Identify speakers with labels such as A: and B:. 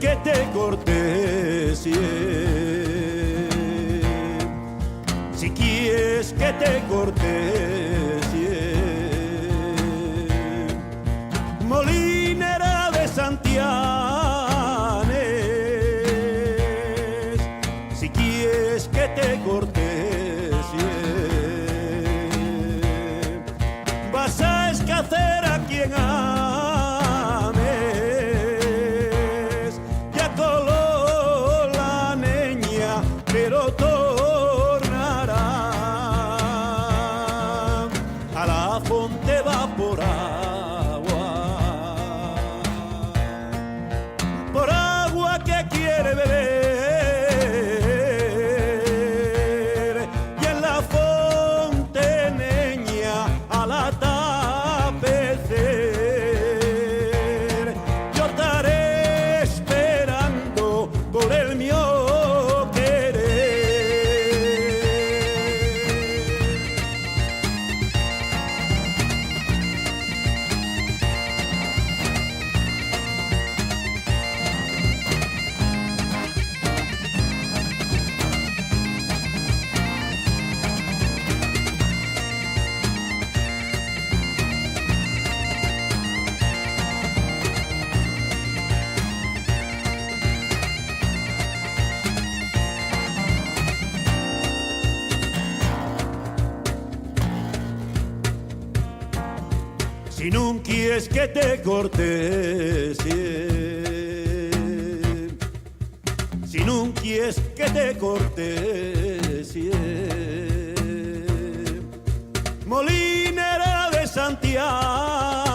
A: que te cortesie, si quieres que te cortesie, molinera de Santianes, si quieres que te cortesie, vas a escacer a quien ames, ya coló la niña, pero tornará a la fonte va por agua que quiere beber, y en la fonte niña a la tapecer, yo estaré esperando por el mío querer. Si no quieres que te cortesie, si no quieres que te cortesie, molinera de Santiago,